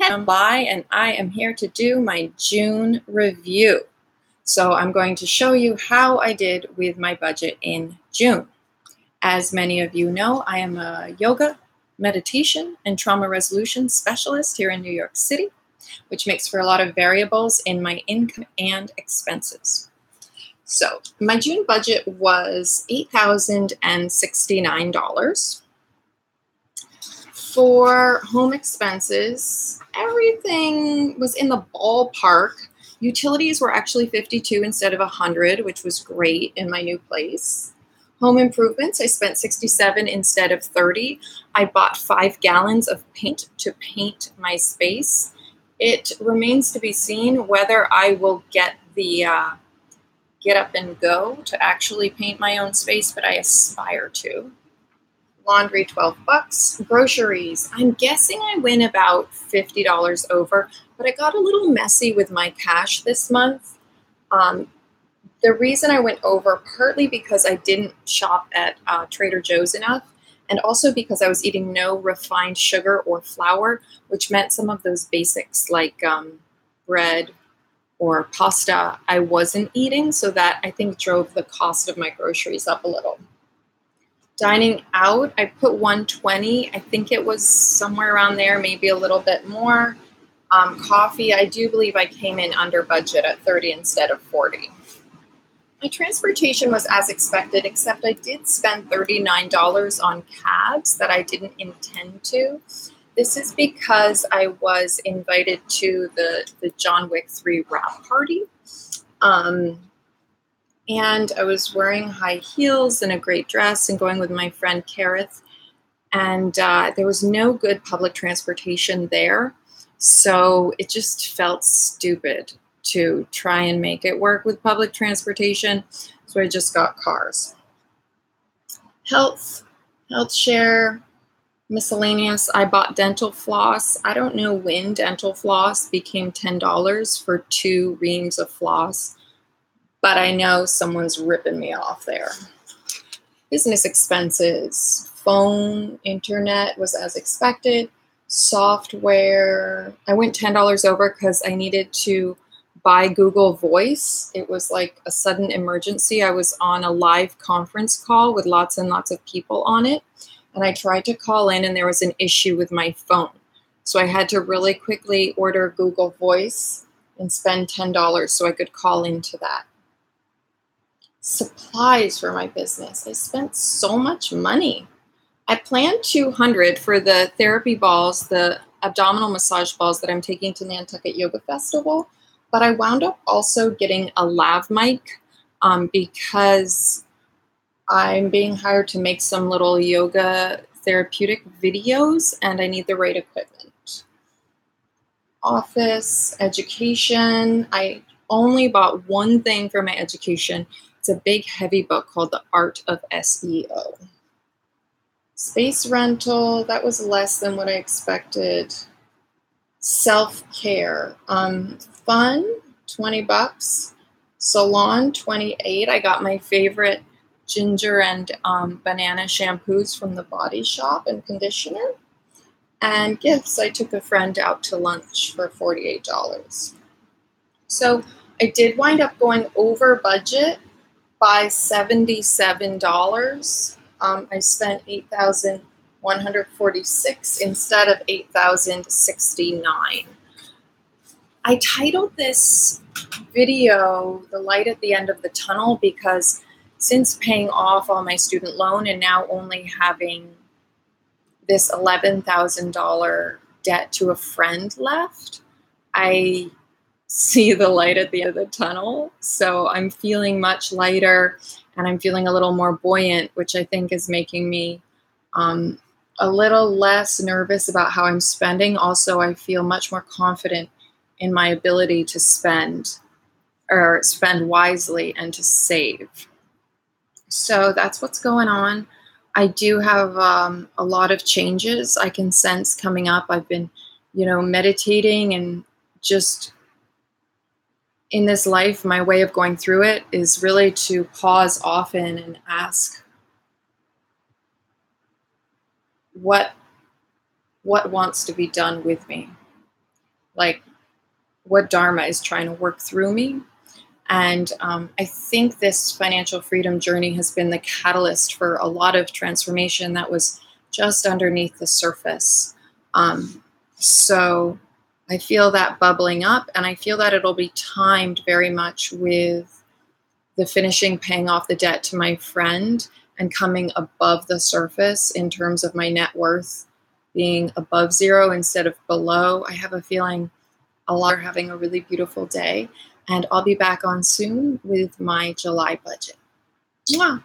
July, and I am here to do my June review. So I'm going to show you how I did with my budget in June. As many of you know, I am a yoga, meditation, and trauma resolution specialist here in New York City, which makes for a lot of variables in my income and expenses. So my June budget was $8,069. For home expenses, everything was in the ballpark. Utilities were actually 52 instead of 100, which was great in my new place. Home improvements, I spent 67 instead of 30. I bought 5 gallons of paint to paint my space. It remains to be seen whether I will get the get up and go to actually paint my own space, but I aspire to. Laundry, $12. Groceries, I'm guessing I went about $50 over, but I got a little messy with my cash this month. The reason I went over, partly because I didn't shop at Trader Joe's enough, and also because I was eating no refined sugar or flour, which meant some of those basics like bread or pasta I wasn't eating, so that I think drove the cost of my groceries up a little. Dining out, I put $120. I think it was somewhere around there, maybe a little bit more. Coffee, I do believe I came in under budget at $30 instead of $40. My transportation was as expected, except I did spend $39 on cabs that I didn't intend to. This is because I was invited to the John Wick 3 wrap party. And I was wearing high heels and a great dress and going with my friend Kareth. And there was no good public transportation there. So it just felt stupid to try and make it work with public transportation. So I just got cars. Health share, miscellaneous. I bought dental floss. I don't know when dental floss became $10 for 2 reams of floss, but I know someone's ripping me off there. Business expenses, phone, internet was as expected. Software, I went $10 over because I needed to buy Google Voice. It was like a sudden emergency. I was on a live conference call with lots and lots of people on it, and I tried to call in and there was an issue with my phone. So I had to really quickly order Google Voice and spend $10 so I could call into that. Supplies for my business. I spent so much money. I planned $200 for the therapy balls, the abdominal massage balls that I'm taking to Nantucket Yoga Festival, but I wound up also getting a lav mic because I'm being hired to make some little yoga therapeutic videos and I need the right equipment. Office, education. I only bought one thing for my education. It's a big, heavy book called The Art of SEO. Space rental, that was less than what I expected. Self-care, fun, $20. Salon, $28. I got my favorite ginger and banana shampoos from the Body Shop and conditioner. And gifts, I took a friend out to lunch for $48. So I did wind up going over budget by $77. I spent $8,146 instead of $8,069. I titled this video "The Light at the End of the Tunnel" because since paying off all my student loan and now only having this $11,000 debt to a friend left, I see the light at the end of the tunnel. So I'm feeling much lighter and I'm feeling a little more buoyant, which I think is making me a little less nervous about how I'm spending. Also, I feel much more confident in my ability to spend wisely and to save. So that's what's going on. I do have a lot of changes I can sense coming up. I've been, meditating and just in this life, my way of going through it is really to pause often and ask, what wants to be done with me? like what Dharma is trying to work through me. And I think this financial freedom journey has been the catalyst for a lot of transformation that was just underneath the surface. So I feel that bubbling up, and I feel that it'll be timed very much with the finishing paying off the debt to my friend and coming above the surface in terms of my net worth being above zero instead of below. I have a feeling a lot are having a really beautiful day, and I'll be back on soon with my July budget. Mwah!